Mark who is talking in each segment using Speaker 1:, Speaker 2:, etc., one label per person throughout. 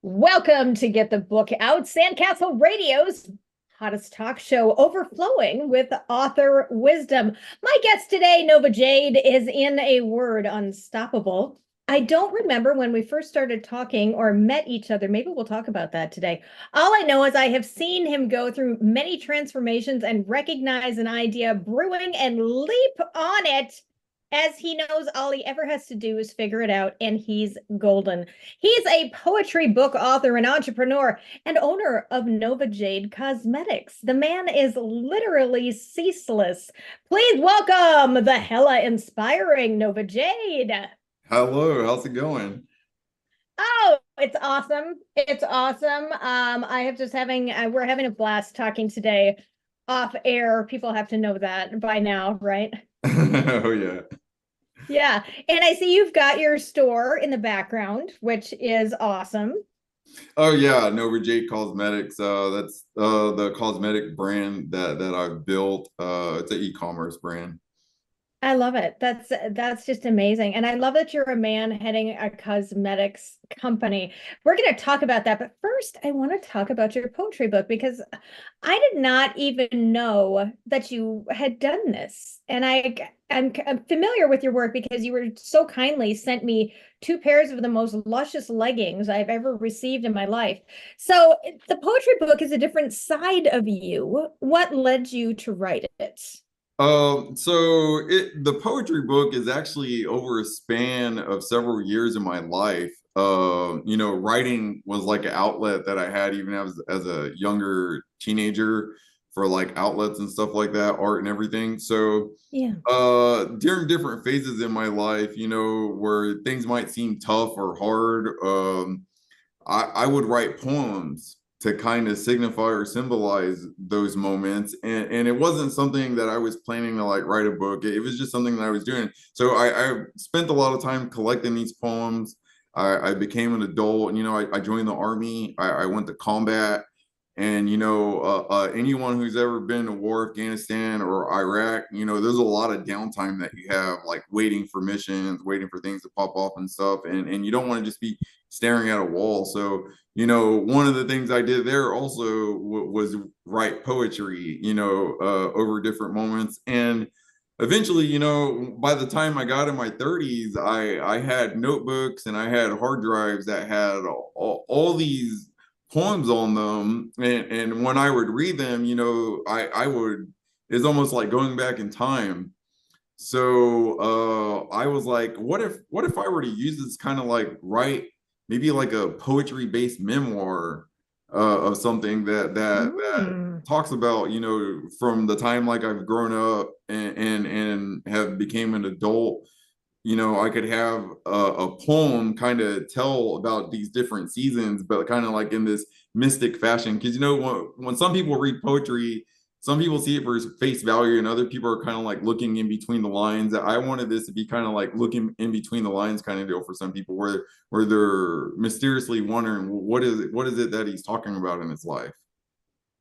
Speaker 1: Welcome to Get the Book Out, Sandcastle Radio's hottest talk show, overflowing with author wisdom. My guest today, Nova Jade, is in a word unstoppable. I don't remember when we first started talking or met each other. Maybe we'll talk about that today. All I know is I have seen him go through many transformations and recognize an idea brewing and leap on it as he knows all he ever has to do is figure it out, and he's golden. He's a poetry book author and entrepreneur and owner of Nova Jade Cosmetics. The man is literally ceaseless. Please welcome the hella inspiring Nova Jade.
Speaker 2: Hello, how's it going?
Speaker 1: Oh, it's awesome. It's awesome. I have just having we're having a blast talking today off air. People have to know that by now, right?
Speaker 2: Oh yeah.
Speaker 1: Yeah. And I see you've got your store in the background, which is awesome.
Speaker 2: Oh yeah, Nova Jade Cosmetics. That's the cosmetic brand that I've built. It's an e-commerce brand.
Speaker 1: I love it. That's just amazing. And I love that you're a man heading a cosmetics company. We're going to talk about that, but first I want to talk about your poetry book because I did not even know that you had done this. And I'm familiar with your work because you were so kindly sent me two pairs of the most luscious leggings I've ever received in my life. So the poetry book is a different side of you. What led you to write it?
Speaker 2: The poetry book is actually over a span of several years in my life. Writing was like an outlet that I had even as a younger teenager for like outlets and stuff like that, art and everything.
Speaker 1: Yeah.
Speaker 2: During different phases in my life, where things might seem tough or hard, I would write poems to kind of signify or symbolize those moments. And it wasn't something that I was planning to like write a book. It was just something that I was doing. I spent a lot of time collecting these poems. I became an adult and, I joined the army. I went to combat. And, anyone who's ever been to war, Afghanistan or Iraq, there's a lot of downtime that you have, like waiting for missions, waiting for things to pop off and stuff. And you don't want to just be staring at a wall. So, one of the things I did there also was write poetry, over different moments. And eventually, by the time I got in my 30s, I had notebooks and I had hard drives that had all these poems on them. And when I would read them, I would, it's almost like going back in time. I was like, what if I were to use this kind of like write maybe like a poetry based memoir of something that
Speaker 1: Mm.
Speaker 2: talks about, from the time like I've grown up and have became an adult. I could have a poem kind of tell about these different seasons, but kind of like in this mystic fashion. Because when some people read poetry, some people see it for face value, and other people are kind of like looking in between the lines. I wanted this to be kind of like looking in between the lines kind of deal for some people, where they're mysteriously wondering what is it that he's talking about in his life.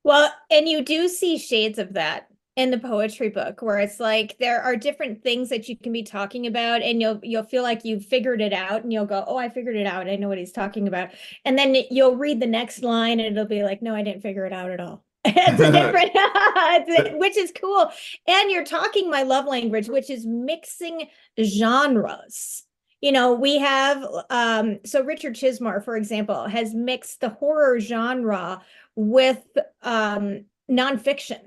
Speaker 1: Well, and you do see shades of that in the poetry book where it's like there are different things that you can be talking about and you'll feel like you've figured it out and you'll go, "Oh, I figured it out. I know what he's talking about." And then you'll read the next line and it'll be like, "No, I didn't figure it out at all." It's a different which is cool. And you're talking my love language, which is mixing genres. We have so Richard Chismar, for example, has mixed the horror genre with nonfiction.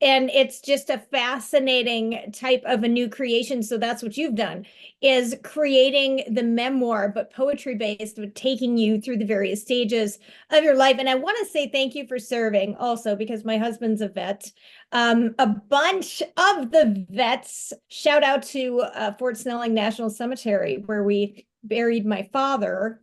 Speaker 1: And it's just a fascinating type of a new creation. So that's what you've done, is creating the memoir, but poetry based, with taking you through the various stages of your life. And I want to say thank you for serving also, because my husband's a vet. A bunch of the vets, shout out to Fort Snelling National Cemetery, where we buried my father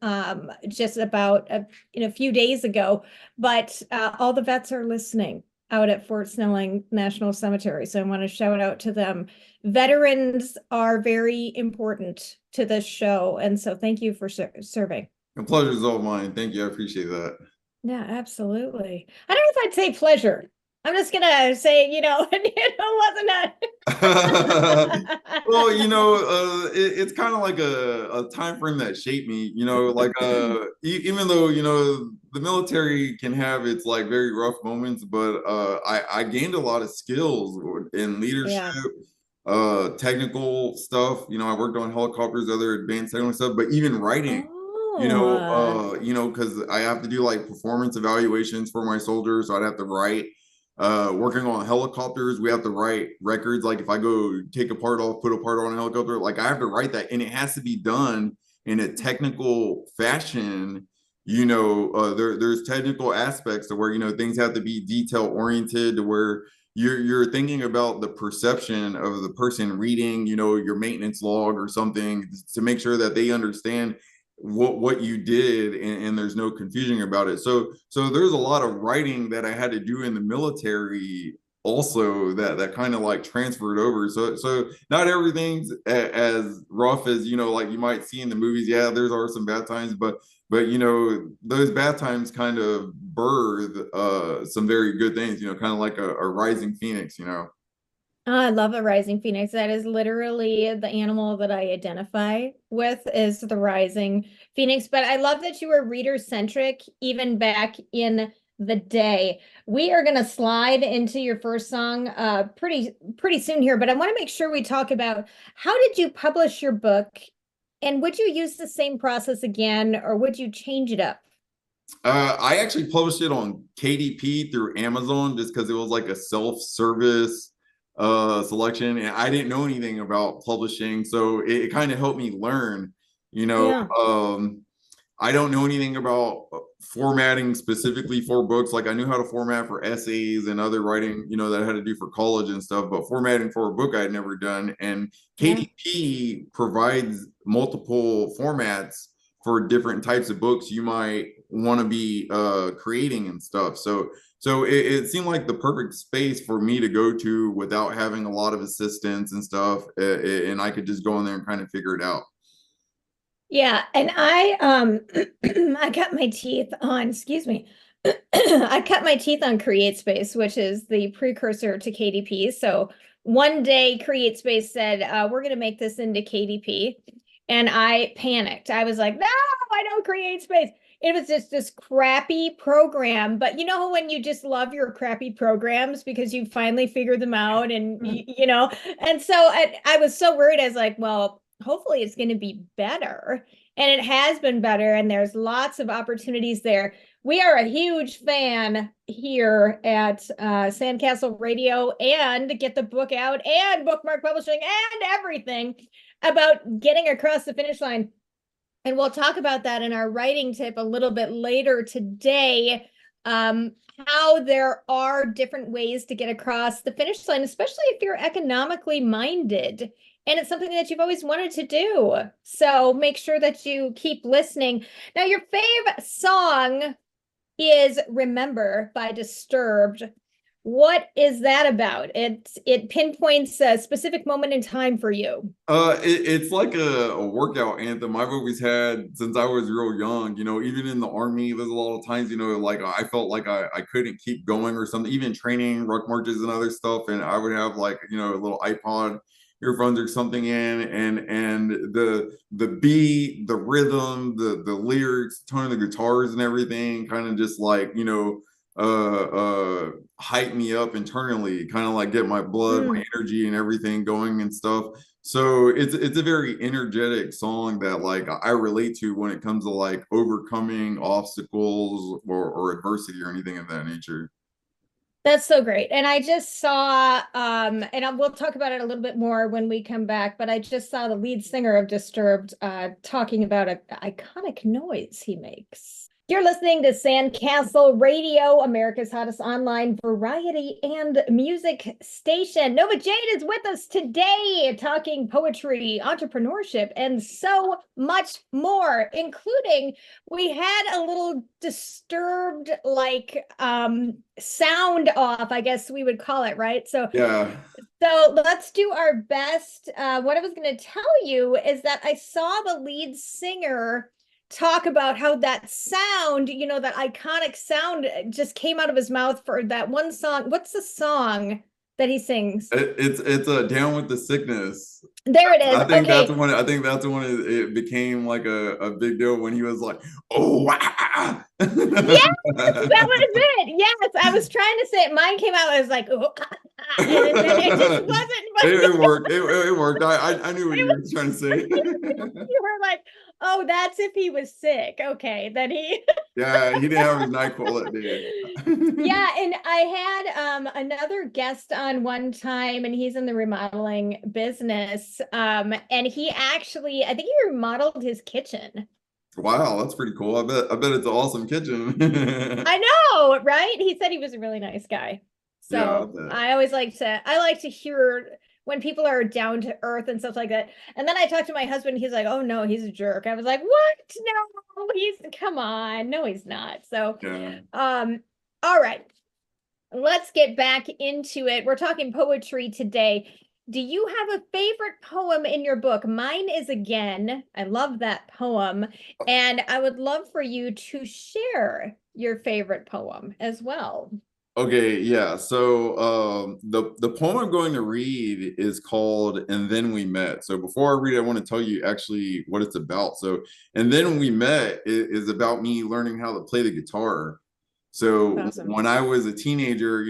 Speaker 1: just about a few days ago. But all the vets are listening out at Fort Snelling National Cemetery. So I want to shout out to them. Veterans are very important to this show. And so thank you for serving.
Speaker 2: The pleasure is all mine. Thank you. I appreciate that.
Speaker 1: Yeah, absolutely. I don't know if I'd say pleasure. I'm just gonna say, it wasn't
Speaker 2: Well, it's kind of like a time frame that shaped me, like even though, the military can have its like very rough moments, but I gained a lot of skills in leadership,
Speaker 1: Yeah.
Speaker 2: technical stuff. I worked on helicopters, other advanced technical stuff, but even writing,
Speaker 1: Oh,
Speaker 2: because I have to do like performance evaluations for my soldiers, so I'd have to write. Working on helicopters, we have to write records. Like if I go take a part off, put a part on a helicopter, like I have to write that, and it has to be done in a technical fashion. There's technical aspects to where things have to be detail oriented, to where you're thinking about the perception of the person reading, your maintenance log or something, to make sure that they understand what you did, and there's no confusion about it. So there's a lot of writing that I had to do in the military also, that kind of like transferred over. So not everything's as rough as like you might see in the movies. Yeah, there's are some bad times, but those bad times kind of birth some very good things, kind of like a rising phoenix.
Speaker 1: I love a rising phoenix. That is literally the animal that I identify with, is the rising phoenix. But I love that you were reader centric even back in the day. We are going to slide into your first song pretty soon here, but I want to make sure we talk about, how did you publish your book, and would you use the same process again, or would you change it up?
Speaker 2: I actually published it on KDP through Amazon, just because it was like a self-service selection, and I didn't know anything about publishing, so it kind of helped me learn. You know,
Speaker 1: Yeah.
Speaker 2: I don't know anything about formatting specifically for books. Like I knew how to format for essays and other writing, that I had to do for college and stuff, but formatting for a book I had never done. And
Speaker 1: Yeah.
Speaker 2: KDP provides multiple formats for different types of books you might want to be creating and stuff. So it seemed like the perfect space for me to go to without having a lot of assistance and stuff, and I could just go in there and kind of figure it out.
Speaker 1: Yeah, and I I cut my teeth on, excuse me. I cut my teeth on CreateSpace, which is the precursor to KDP. So one day CreateSpace said, we're going to make this into KDP. And I panicked. I was like, no, I don't CreateSpace. It was just this crappy program. But you know when you just love your crappy programs because you finally figured them out, and and so I was so worried. I was like, well, hopefully it's going to be better. And it has been better, and there's lots of opportunities there. We are a huge fan here at Sandcastle Radio, and Get the Book Out and Bookmark Publishing and everything about getting across the finish line. And we'll talk about that in our writing tip a little bit later today. How there are different ways to get across the finish line, especially if you're economically minded. And it's something that you've always wanted to do. So make sure that you keep listening. Now, your fave song is Remember by Disturbed. What is that about? It pinpoints a specific moment in time for you.
Speaker 2: It's like a workout anthem I've always had since I was real young. Even in the army, there's a lot of times, like I felt like I couldn't keep going or something, even training, ruck marches and other stuff. And I would have like, a little iPod earphones or something in, and the beat, the rhythm, the lyrics, tone of the guitars and everything kind of just like, hype me up internally, kind of like get my blood, my
Speaker 1: Mm.
Speaker 2: energy and everything going and stuff. So it's a very energetic song that like I relate to when it comes to like overcoming obstacles or adversity or anything of that nature.
Speaker 1: That's so great. And I just saw, we'll talk about it a little bit more when we come back, but I just saw the lead singer of Disturbed talking about an iconic noise he makes. You're listening to Sandcastle Radio, America's hottest online variety and music station. Nova Jade is with us today, talking poetry, entrepreneurship, and so much more, including we had a little disturbed sound off, I guess we would call it, right?
Speaker 2: Yeah.
Speaker 1: So let's do our best. What I was going to tell you is that I saw the lead singer talk about how that sound, that iconic sound just came out of his mouth for that one song. What's the song that he sings?
Speaker 2: It's a Down with the Sickness.
Speaker 1: There it is.
Speaker 2: I think that's
Speaker 1: Okay.
Speaker 2: when it became like a big deal when he was like, "Oh, wow."
Speaker 1: Yes, that was it. Yes, I was trying to say it. Mine came out as like, oh, and then it just wasn't. But
Speaker 2: It worked. It worked. I knew what
Speaker 1: it
Speaker 2: you were
Speaker 1: was,
Speaker 2: trying to say.
Speaker 1: you were like, oh, that's if he was sick. Okay, then he.
Speaker 2: Yeah, he didn't have his NyQuil that day.
Speaker 1: Yeah, and I had another guest on one time, and he's in the remodeling business. And he actually, I think he remodeled his kitchen.
Speaker 2: Wow, that's pretty cool. I bet it's an awesome kitchen.
Speaker 1: I know, right? He said he was a really nice guy.
Speaker 2: Yeah, I
Speaker 1: So
Speaker 2: bet.
Speaker 1: I like to hear when people are down to earth and stuff like that. And then I talked to my husband, he's like, oh no, he's a jerk. I was like, what? No, come on. No, he's not. So
Speaker 2: Yeah.
Speaker 1: all right. Let's get back into it. We're talking poetry today. Do you have a favorite poem in your book? Mine is Again. I love that poem. And I would love for you to share your favorite poem as well.
Speaker 2: Okay, yeah. So the poem I'm going to read is called "And Then We Met." So before I read it, I want to tell you actually what it's about. So "And Then We Met" is about me learning how to play the guitar. So
Speaker 1: Awesome.
Speaker 2: when I was a teenager,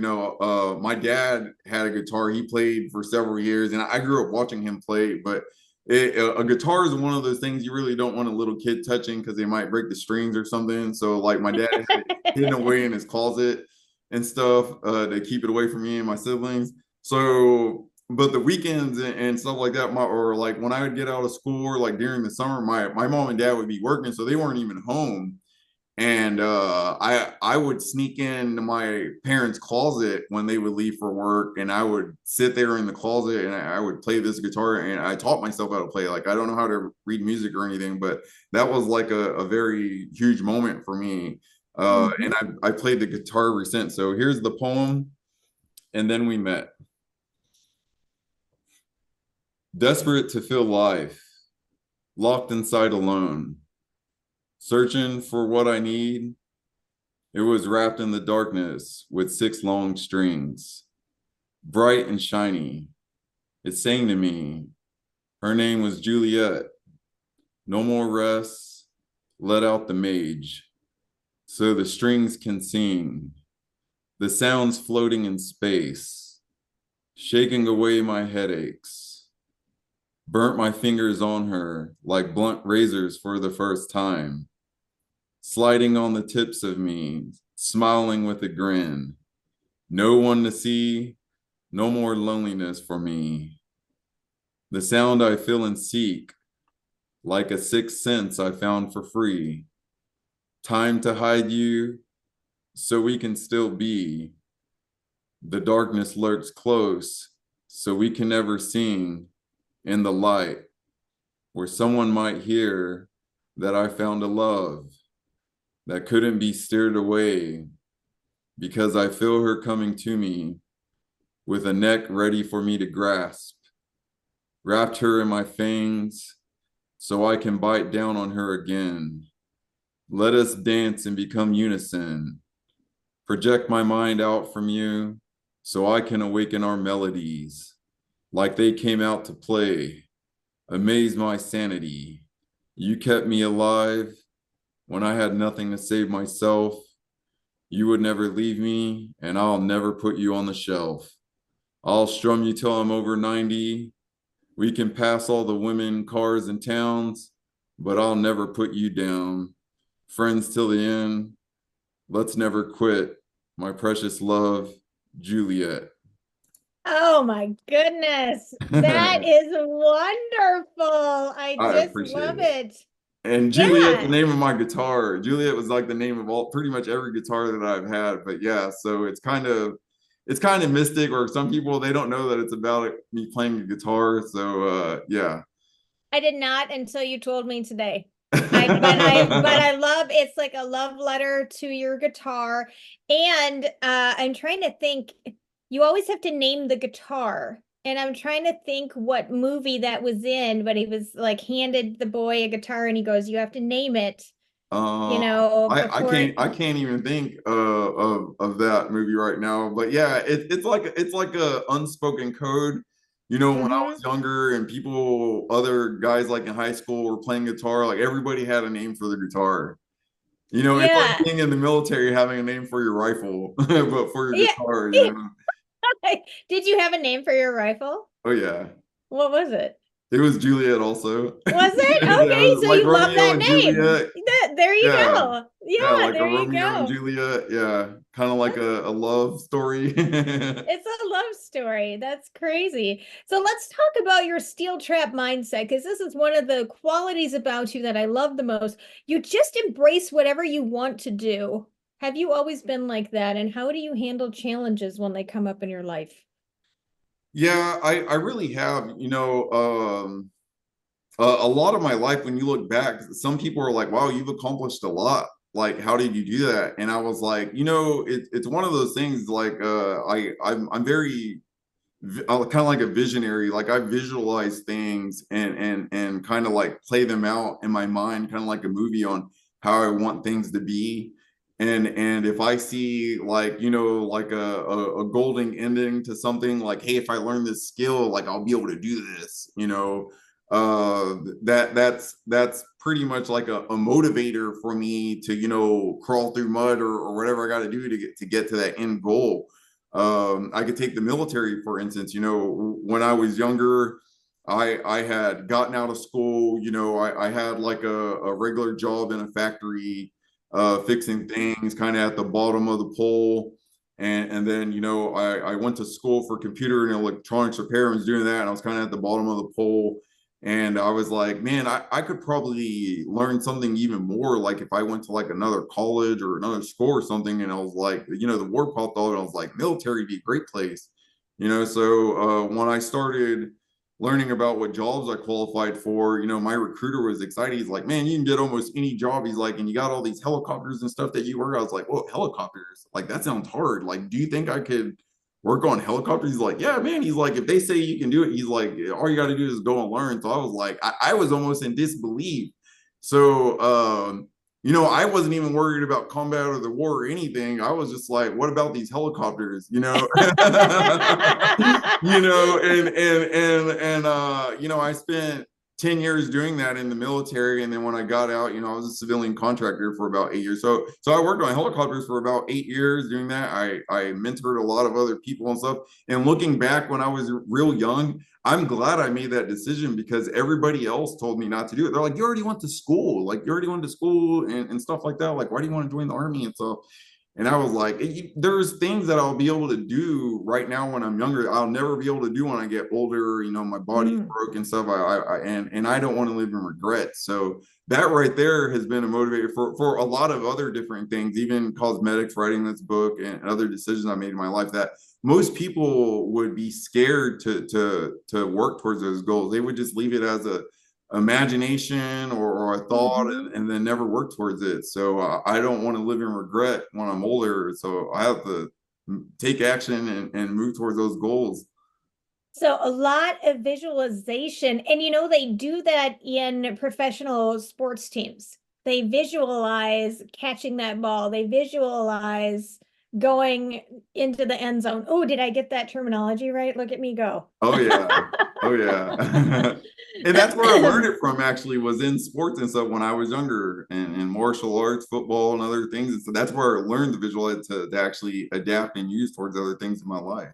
Speaker 2: my dad had a guitar. He played for several years, and I grew up watching him play. But a guitar is one of those things you really don't want a little kid touching because they might break the strings or something. So like my dad had it hidden away in his closet and stuff to keep it away from me and my siblings. So, but the weekends and stuff like that, or like when I would get out of school or like during the summer, my mom and dad would be working, so they weren't even home. And I would sneak into my parents' closet when they would leave for work, and I would sit there in the closet and I would play this guitar, and I taught myself how to play. Like I don't know how to read music or anything, but that was like a very huge moment for me. And
Speaker 1: Mhm.
Speaker 2: I played the guitar ever since. So here's the poem, and then we met. Desperate to feel life, locked inside alone, searching for what I need. It was wrapped in the darkness with six long strings, bright and shiny. It sang to me. Her name was Juliet. No more rest. Let out the mage, so the strings can sing. The sounds floating in space, shaking away my headaches. Burnt my fingers on her like blunt razors for the first time, sliding on the tips of me, smiling with a grin. No one to see, no more loneliness for me. The sound I feel and seek, like a sixth sense I found for free. Time to hide you so we can still be. The darkness lurks close so we can never sing in the light where someone might hear that I found a love that couldn't be steered away because I feel her coming to me with a neck ready for me to grasp. Wrapped her in my fangs so I can bite down on her again. Let us dance and become unison. Project my mind out from you so I can awaken our melodies like they came out to play. Amaze my sanity. You kept me alive when I had nothing to save myself. You would never leave me, and I'll never put you on the shelf. I'll strum you till I'm over 90. We can pass all the women, cars, and towns, but I'll never put you down. Friends till the end. Let's never quit. My precious love, Juliet.
Speaker 1: Oh my goodness. That
Speaker 2: I
Speaker 1: is wonderful. I just
Speaker 2: appreciate
Speaker 1: love
Speaker 2: it.
Speaker 1: it.
Speaker 2: And Juliet, the
Speaker 1: Yeah.
Speaker 2: name of my guitar. Juliet was like the name of all pretty much every guitar that I've had. But yeah, so it's kind of mystic, or some people they don't know that it's about me playing the guitar. So yeah.
Speaker 1: I did not until you told me today. But I love it's like a love letter to your guitar. And I'm trying to think, you always have to name the guitar. And I'm trying to think what movie that was in, but he was like handed the boy a guitar and he goes, "You have to name it, you
Speaker 2: Uh,
Speaker 1: know,
Speaker 2: I
Speaker 1: before
Speaker 2: can't
Speaker 1: it."
Speaker 2: I can't even think of that movie right now. But yeah, it's like a unspoken code. You know, when I
Speaker 1: Mm-hmm.
Speaker 2: was younger and people, other guys like in high school were playing guitar, like everybody had a name for the guitar. You know, it's like
Speaker 1: Yeah.
Speaker 2: being in the military having a name for your rifle, but for your
Speaker 1: Yeah.
Speaker 2: guitar, you know.
Speaker 1: Did you have a name for your rifle?
Speaker 2: Oh yeah.
Speaker 1: What was it?
Speaker 2: It was Juliet also.
Speaker 1: Was it?
Speaker 2: Yeah, it
Speaker 1: Okay,
Speaker 2: was
Speaker 1: so
Speaker 2: like
Speaker 1: you love
Speaker 2: Romeo
Speaker 1: that
Speaker 2: and
Speaker 1: name.
Speaker 2: Juliet.
Speaker 1: There you
Speaker 2: Yeah.
Speaker 1: go.
Speaker 2: Yeah,
Speaker 1: Yeah,
Speaker 2: like a
Speaker 1: there you
Speaker 2: Romeo and
Speaker 1: go.
Speaker 2: Juliet. Yeah. Kind of like a love story.
Speaker 1: It's a love story. That's crazy. So let's talk about your steel trap mindset, because this is one of the qualities about you that I love the most. You just embrace whatever you want to do. Have you always been like that? And how do you handle challenges when they come up in your life?
Speaker 2: Yeah, I really have, you know, a lot of my life, when you look back, some people are like, wow, you've accomplished a lot. Like, how did you do that? And I was like, you know, it's one of those things like I'm very kind of like a visionary. Like I visualize things and kind of like play them out in my mind, kind of like a movie on how I want things to be. And if I see like, you know, like a golden ending to something, like, hey, if I learn this skill, like I'll be able to do this, you know. That's pretty much like a motivator for me to, you know, crawl through mud or whatever I got to do to get to that end goal. I could take the military, for instance. You know, when I was younger, I had gotten out of school. You know, I had like a regular job in a factory, fixing things, kind of at the bottom of the pole. And then, you know, I went to school for computer and electronics repair and was doing that. And I was kind of at the bottom of the pole. And I was like, man, I could probably learn something even more. Like if I went to like another college or another school or something. And I was like, you know, the war popped out and I was like, military would be a great place. You know, so when I started learning about what jobs I qualified for, you know, my recruiter was excited. He's like, man, you can get almost any job. He's like, and you got all these helicopters and stuff that you work. I was like, well, helicopters, like that sounds hard. Like, do you think I could work on helicopters? He's like, yeah, man. He's like, if they say you can do it, he's like, all you got to do is go and learn. So I was like, I was almost in disbelief. So, you know, I wasn't even worried about combat or the war or anything. I was just like, what about these helicopters? You know, you know, and you know, I spent 10 years doing that in the military. And then when I got out, you know, I was a civilian contractor for about 8 years. So I worked on helicopters for about 8 years doing that. I mentored a lot of other people and stuff. And looking back when I was real young, I'm glad I made that decision because everybody else told me not to do it. They're like, you already went to school, like you already went to school and stuff like that. Like, why do you want to join the army and stuff? And I was like, there's things that I'll be able to do right now when I'm younger. I'll never be able to do when I get older. You know, my body's
Speaker 1: Mm.
Speaker 2: broke and stuff. And I don't want to live in regret. So that right there has been a motivator for a lot of other different things, even cosmetics, writing this book, and other decisions I made in my life that most people would be scared to work towards those goals. They would just leave it as a imagination or a thought
Speaker 1: Hmm.
Speaker 2: and then never work towards it. So I don't want to live in regret when I'm older. So I have to take action and move towards those goals.
Speaker 1: So a lot of visualization, and you know, they do that in professional sports teams. They visualize catching that ball. They visualize going into the end zone. Oh, did I get that terminology right? Look at me go.
Speaker 2: Oh yeah. Oh yeah. And that's where I learned it from actually was in sports and stuff when I was younger and martial arts, football and other things. And so that's where I learned the visual ed to actually adapt and use towards other things in my life.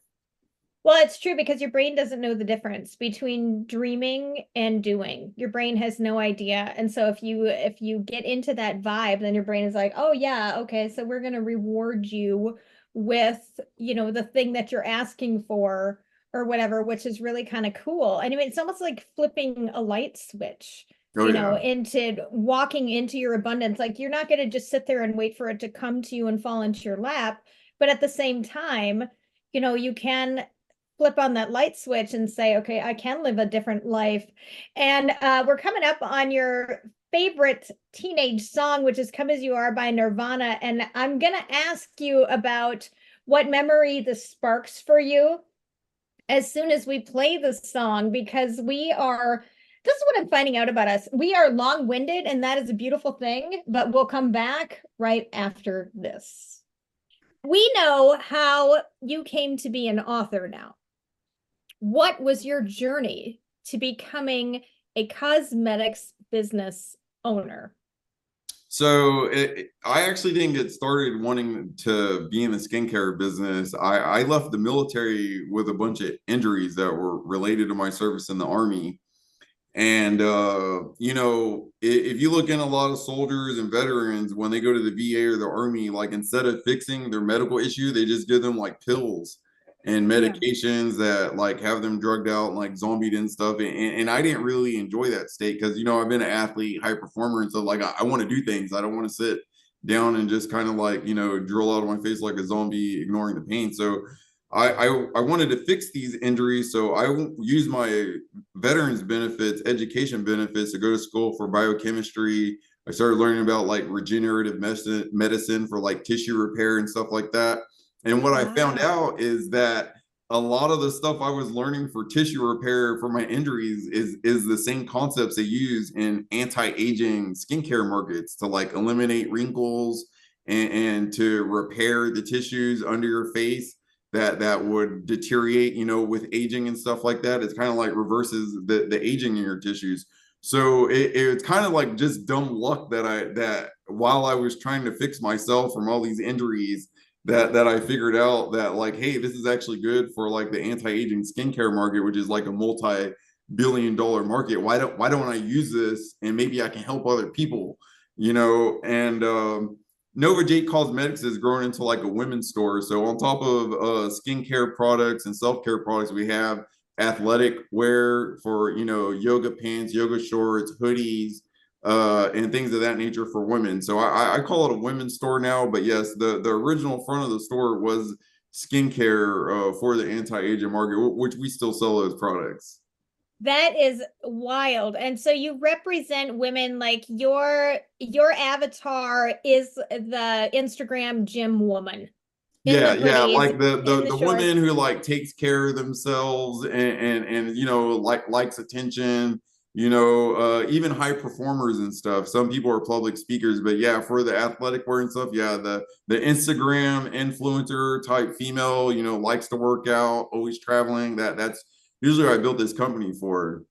Speaker 1: Well, it's true because your brain doesn't know the difference between dreaming and doing. Your brain has no idea. And so if you get into that vibe, then your brain is like, "Oh yeah, okay, so we're going to reward you with, you know, the thing that you're asking for or whatever," which is really kind of cool. Anyway, it's almost like flipping a light switch,
Speaker 2: Oh
Speaker 1: you know,
Speaker 2: yeah.
Speaker 1: into walking into your abundance. Like you're not going to just sit there and wait for it to come to you and fall into your lap, but at the same time, you know, you can flip on that light switch and say, okay, I can live a different life. And we're coming up on your favorite teenage song, which is Come As You Are by Nirvana. And I'm going to ask you about what memory this sparks for you. as soon as we play the song because this is what I'm finding out about us. We are long-winded, and that is a beautiful thing, but we'll come back right after this. We know how you came to be an author now. What was your journey to becoming a cosmetics business owner?
Speaker 2: So I actually didn't get started wanting to be in the skincare business. I left the military with a bunch of injuries that were related to my service in the Army. And if you look in a lot of soldiers and veterans, when they go to the VA or the Army, like instead of fixing their medical issue, they just give them like pills and
Speaker 1: Yeah.
Speaker 2: medications that like have them drugged out and like zombied and stuff. And I didn't really enjoy that state because I've been an athlete, high performer, and so like I want to do things. I don't want to sit down and just kind of like drill out of my face like a zombie, ignoring the pain. So I wanted to fix these injuries, so I use my veterans benefits, education benefits to go to school for biochemistry. I started learning about like regenerative medicine for like tissue repair and stuff like that. And what I found
Speaker 1: Wow.
Speaker 2: out is that a lot of the stuff I was learning for tissue repair for my injuries is the same concepts they use in anti-aging skincare markets to like eliminate wrinkles and to repair the tissues under your face that would deteriorate, with aging and stuff like that. It's kind of like reverses the aging in your tissues. So it's kind of like just dumb luck that while I was trying to fix myself from all these injuries, that I figured out that like, hey, this is actually good for like the anti-aging skincare market, which is like a multi-billion-dollar market. Why don't I use this and maybe I can help other people, and Nova Jade Cosmetics has grown into like a women's store. So on top of skincare products and self-care products, we have athletic wear for yoga pants, yoga shorts, hoodies, and things of that nature for women. So I call it a women's store now. But yes, the original front of the store was skincare for the anti-aging market, which we still sell those products.
Speaker 1: That is wild. And so you represent women, like your avatar is the Instagram gym woman in the
Speaker 2: Yeah,
Speaker 1: hoodies,
Speaker 2: like the
Speaker 1: in
Speaker 2: the
Speaker 1: the
Speaker 2: the
Speaker 1: shorts.
Speaker 2: woman who like takes care of themselves and like likes attention, even high performers and stuff. Some people are public speakers, but yeah, for the athletic wear and stuff, yeah, the Instagram influencer type female, likes to work out, always traveling. That's usually what I built this company for.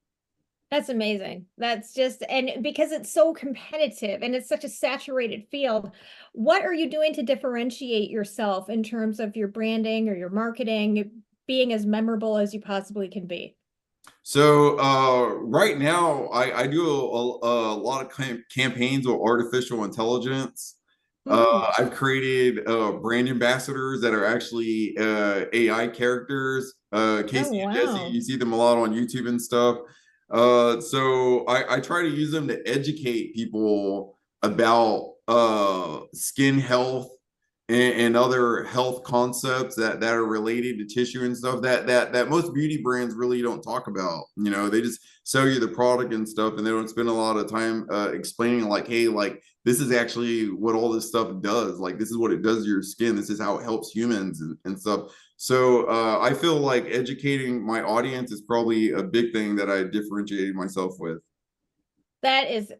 Speaker 1: That's amazing. That's just, and because it's so competitive and it's such a saturated field, what are you doing to differentiate yourself in terms of your branding or your marketing being as memorable as you possibly can be?
Speaker 2: So right now, I do a lot of campaigns with artificial intelligence.
Speaker 1: Mm.
Speaker 2: I've created brand ambassadors that are actually AI characters.
Speaker 1: Oh,
Speaker 2: Casey and Jesse,
Speaker 1: wow.
Speaker 2: you see them a lot on YouTube and stuff. So I try to use them to educate people about skin health and other health concepts that are related to tissue and stuff that most beauty brands really don't talk about. They just sell you the product and stuff, and they don't spend a lot of time explaining like, hey, like this is actually what all this stuff does. Like this is what it does to your skin. This is how it helps humans and stuff. So I feel like educating my audience is probably a big thing that I differentiated myself with.
Speaker 1: That is,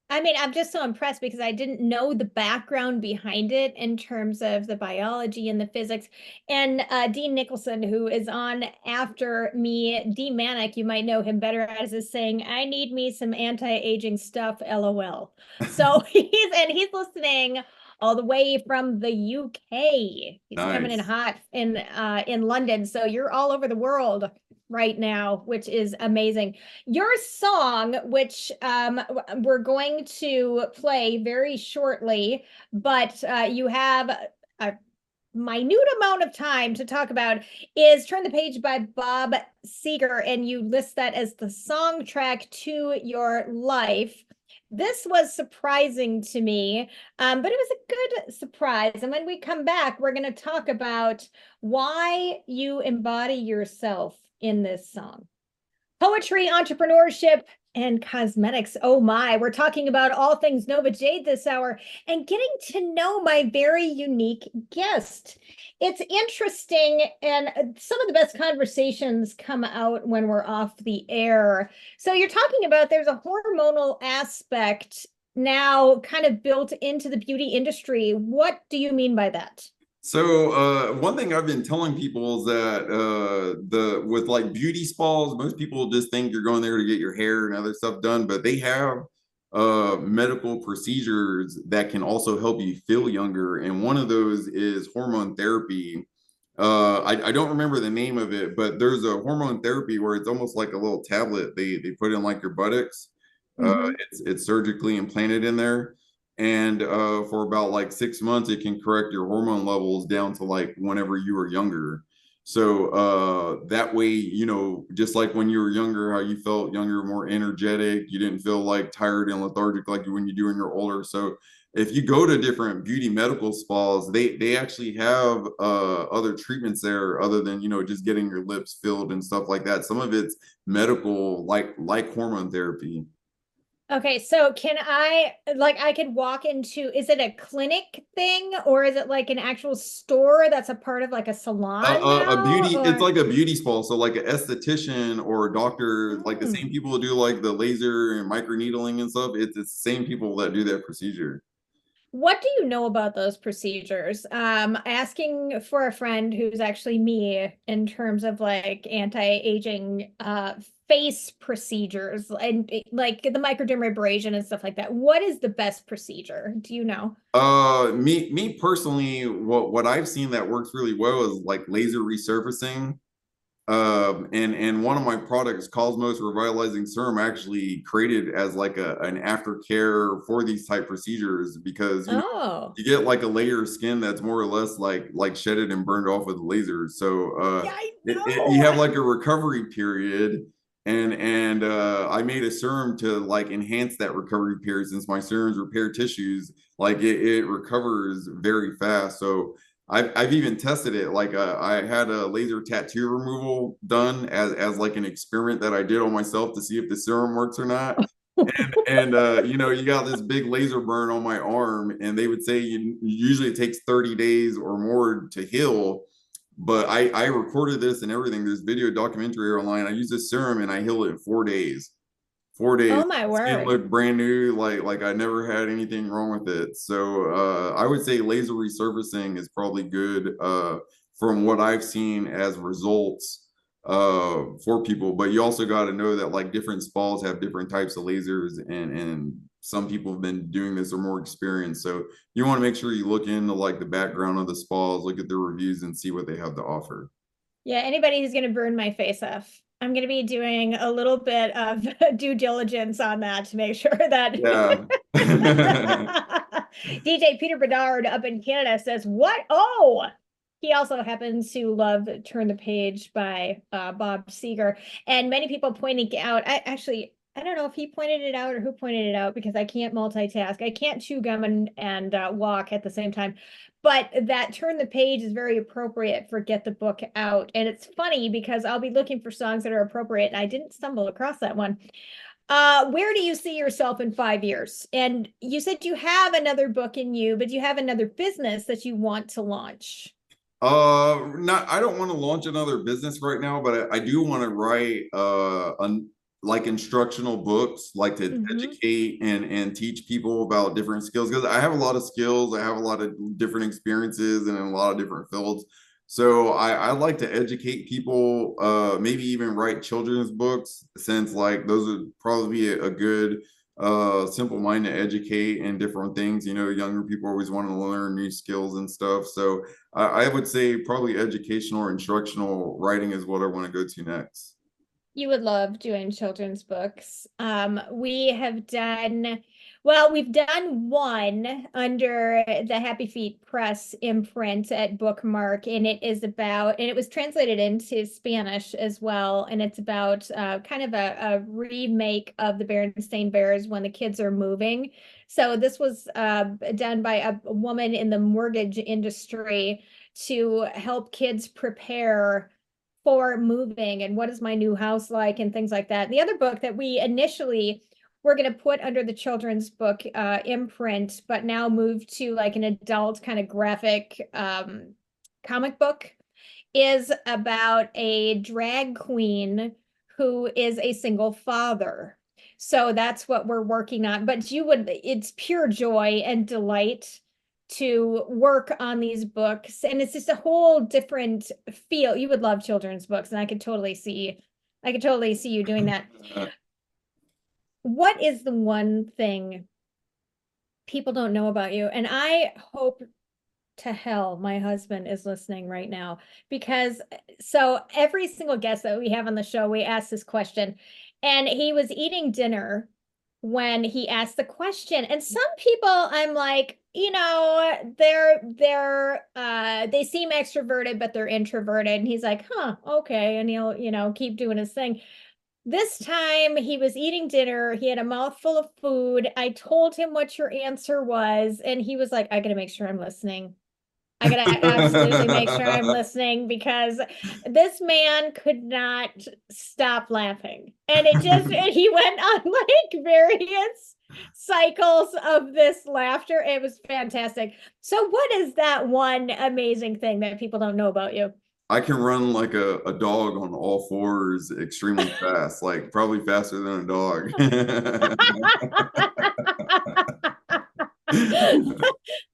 Speaker 1: I mean, I'm just so impressed because I didn't know the background behind it in terms of the biology and the physics. And Dean Nicholson, who is on after me, D Manic, you might know him better as is saying, I need me some anti-aging stuff, LOL. So he's listening all the way from the UK. He's coming in
Speaker 2: Nice.
Speaker 1: hot in London. So you're all over the world right now, which is amazing. Your song, which we're going to play very shortly, but you have a minute amount of time to talk about, is Turn the Page by Bob Seger, and you list that as the song track to your life. This was surprising to me, but it was a good surprise. And when we come back, we're going to talk about why you embody yourself in this song. Poetry, entrepreneurship, and cosmetics. Oh my, we're talking about all things Nova Jade this hour and getting to know my very unique guest. It's interesting, and some of the best conversations come out when we're off the air. So you're talking about there's a hormonal aspect now kind of built into the beauty industry. What do you mean by that?
Speaker 2: So one thing I've been telling people is that the with like beauty spas, most people just think you're going there to get your hair and other stuff done, but they have medical procedures that can also help you feel younger. And one of those is hormone therapy. I don't remember the name of it, but there's a hormone therapy where it's almost like a little tablet they put in like your buttocks.
Speaker 1: Mhm.
Speaker 2: It's surgically implanted in there, and for about like 6 months, it can correct your hormone levels down to like whenever you were younger. So that way, you know, just like when you were younger, how you felt younger, more energetic, you didn't feel like tired and lethargic like when you do when you're older. So if you go to different beauty medical spas, they actually have other treatments there other than, you know, just getting your lips filled and stuff like that. Some of it's medical, like hormone therapy.
Speaker 1: Okay, so can I like I could walk into, is it a clinic thing or is it like an actual store that's a part of like a salon
Speaker 2: A beauty,
Speaker 1: now
Speaker 2: it's
Speaker 1: or
Speaker 2: like a beauty spa. So like an esthetician or a doctor, like the same
Speaker 1: Hmm.
Speaker 2: people who do like the laser and microneedling and stuff, it's the same people that do that procedure.
Speaker 1: What do you know about those procedures? Asking for a friend who's actually me in terms of like anti-aging face procedures and like the microdermabrasion and stuff like that. What is the best procedure? Do you know?
Speaker 2: Me personally, what I've seen that works really well is like laser resurfacing. And one of my products, Cosmos Revitalizing Serum, actually created as like an aftercare for these type procedures because you know
Speaker 1: Oh,
Speaker 2: you get like a layer of skin that's more or less like shedded and burned off with lasers. So
Speaker 1: yeah, I
Speaker 2: you
Speaker 1: know.
Speaker 2: have like a recovery period, and I made a serum to like enhance that recovery period since my serums repair tissues. Like it recovers very fast. So I've even tested it. Like I had a laser tattoo removal done as like an experiment that I did on myself to see if the serum works or not. And you know, you got this big laser burn on my arm, and they would say usually it takes 30 days or more to heal. But I recorded this and everything. There's video documentary online. I used this serum and I healed it in 4 days. 4 days,
Speaker 1: Oh my
Speaker 2: skin
Speaker 1: word.
Speaker 2: looked brand new, like I never had anything wrong with it. So I would say laser resurfacing is probably good from what I've seen as results for people. But you also got to know that like different spas have different types of lasers, and some people have been doing this or more experienced. So you want to make sure you look into like the background of the spas, look at their reviews, and see what they have to offer.
Speaker 1: Yeah, anybody who's going to burn my face off, I'm going to be doing a little bit of due diligence on that to make sure that
Speaker 2: Yeah.
Speaker 1: DJ Peter Bedard up in Canada says, "What? Oh, he also happens to love Turn the Page by Bob Seger." And many people pointing out, I don't know if he pointed it out or who pointed it out because I can't multitask. I can't chew gum and walk at the same time. But that Turn the Page is very appropriate for Get the Book Out. And it's funny because I'll be looking for songs that are appropriate, and I didn't stumble across that one. Where do you see yourself in 5 years? And you said you have another book in you, but you have another business that you want to launch.
Speaker 2: Not. I don't want to launch another business right now, but I do want to write like instructional books, like to
Speaker 1: Mm-hmm.
Speaker 2: educate and teach people about different skills because I have a lot of skills, I have a lot of different experiences and in a lot of different fields. So I like to educate people, maybe even write children's books since like those would probably be a good simple mind to educate and different things. You know, younger people always want to learn new skills and stuff. So I would say probably educational or instructional writing is what I want to go to next.
Speaker 1: You would love doing children's books. We have done, well, we've done one under the Happy Feet Press imprint at Bookmark, and it is about, and it was translated into Spanish as well, and it's about kind of a remake of the Berenstain Bears when the kids are moving. So this was done by a woman in the mortgage industry to help kids prepare for moving and what is my new house like and things like that. The other book that we initially were going to put under the children's book imprint, but now moved to like an adult kind of graphic comic book, is about a drag queen who is a single father. So that's what we're working on. But it's pure joy and delight to work on these books. And it's just a whole different feel. You would love children's books, and I could totally see you doing that. What is the one thing people don't know about you? And I hope to hell my husband is listening right now, because so every single guest that we have on the show, we ask this question, and he was eating dinner when he asked the question. And some people, I'm like, they seem extroverted, but they're introverted. And he's like, huh, okay. And he'll, keep doing his thing. This time he was eating dinner. He had a mouthful of food. I told him what your answer was, and he was like, I gotta make sure I'm listening. I gotta absolutely make sure I'm listening, because this man could not stop laughing. And he went on like various cycles of this laughter. It was fantastic. So what is that one amazing thing that people don't know about you?
Speaker 2: I can run like a dog on all fours extremely fast, like probably faster than a dog.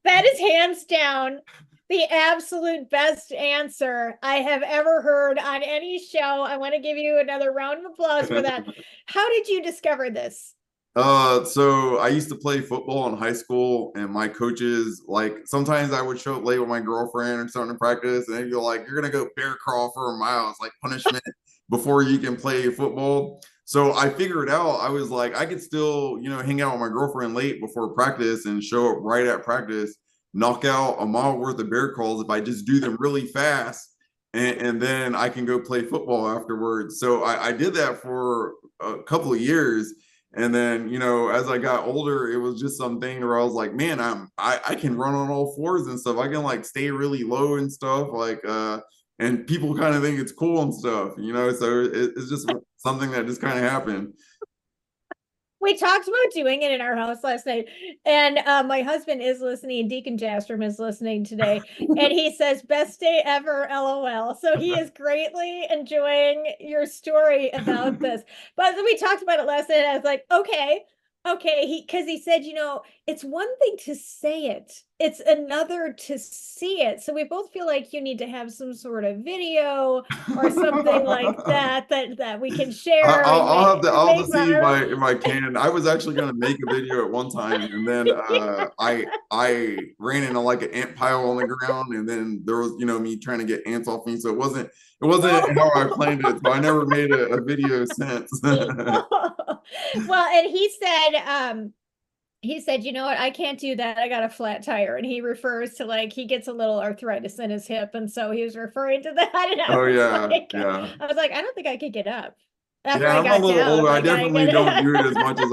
Speaker 1: That is hands down the absolute best answer I have ever heard on any show. I want to give you another round of applause for that. How did you discover this?
Speaker 2: So I used to play football in high school, and my coaches, like, sometimes I would show up late with my girlfriend or something to practice, and they'd be like, "You're gonna go bear crawl for a mile. It's like punishment before you can play football." So I figured out, I was like, I could still, hang out with my girlfriend late before practice and show up right at practice, knock out a mile worth of bear crawls if I just do them really fast, and then I can go play football afterwards. So I did that for a couple of years. And then, as I got older, it was just something where I was like, man, I can run on all fours and stuff. I can like stay really low and stuff, like and people kind of think it's cool and stuff, so it's just something that just kind of happened.
Speaker 1: We talked about doing it in our house last night, and my husband is listening. Deacon Jastram is listening today, and he says, "Best day ever, LOL." So he is greatly enjoying your story about this. But we talked about it last night, and I was like, okay, because he said, it's one thing to say it, it's another to see it. So we both feel like you need to have some sort of video or something like that we can share and
Speaker 2: I'll have
Speaker 1: make
Speaker 2: to see if
Speaker 1: viral.
Speaker 2: I can. I was actually going to make a video at one time, and then I ran into like an ant pile on the ground, and then there was me trying to get ants off me, so it wasn't how I planned it. So I never made a video since.
Speaker 1: Well, and he said, you know what, I can't do that. I got a flat tire. And he refers to like he gets a little arthritis in his hip. And so he was referring to that. And
Speaker 2: Oh yeah, yeah.
Speaker 1: I was like, I don't think I could get up after
Speaker 2: Yeah,
Speaker 1: I
Speaker 2: I'm a
Speaker 1: got
Speaker 2: little
Speaker 1: down.
Speaker 2: older. I
Speaker 1: Like I
Speaker 2: definitely don't
Speaker 1: get
Speaker 2: do it as much as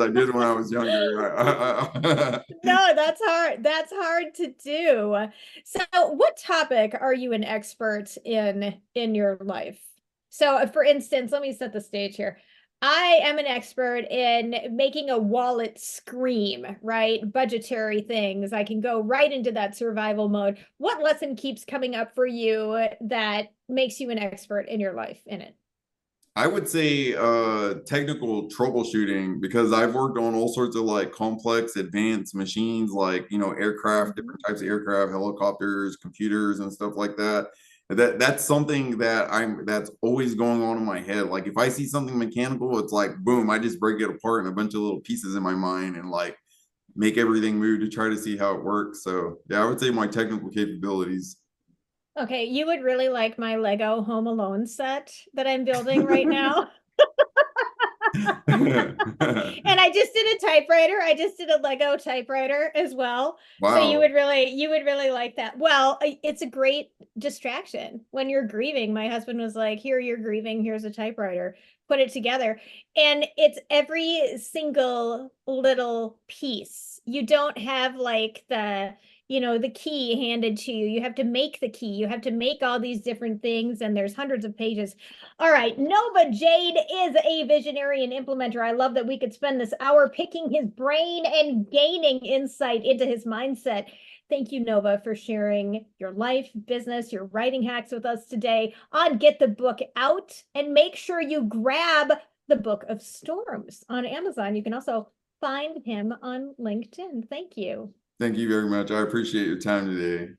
Speaker 2: I did when I was younger.
Speaker 1: No, that's hard. That's hard to do. So, what topic are you an expert in your life? So, for instance, let me set the stage here. I am an expert in making a wallet scream, right? Budgetary things. I can go right into that survival mode. What lesson keeps coming up for you that makes you an expert in your life in it?
Speaker 2: I would say technical troubleshooting, because I've worked on all sorts of like complex advanced machines, like aircraft,
Speaker 1: Mhm.
Speaker 2: different types of aircraft, helicopters, computers, and stuff like that. That's something that's always going on in my head. Like if I see something mechanical, it's like boom, I just break it apart in a bunch of little pieces in my mind and like make everything move to try to see how it works. So yeah, I would say my technical capabilities.
Speaker 1: Okay, you would really like my Lego Home Alone set that I'm building right now. And I just did a typewriter. I just did a Lego typewriter as well. So you
Speaker 2: Wow.
Speaker 1: would really like that. Well, it's a great distraction when you're grieving. My husband was like, "Here, you're grieving. Here's a typewriter. Put it together." And it's every single little piece. You don't have like the key handed to you. You have to make the key. You have to make all these different things, and there's hundreds of pages. All right, Nova Jade is a visionary and implementer. I love that we could spend this hour picking his brain and gaining insight into his mindset. Thank you, Nova, for sharing your life, business, your writing hacks with us today on Get the Book Out. And make sure you grab the Book of Storms on Amazon. You can also find him on LinkedIn. Thank you.
Speaker 2: Thank you very much. I appreciate your time today.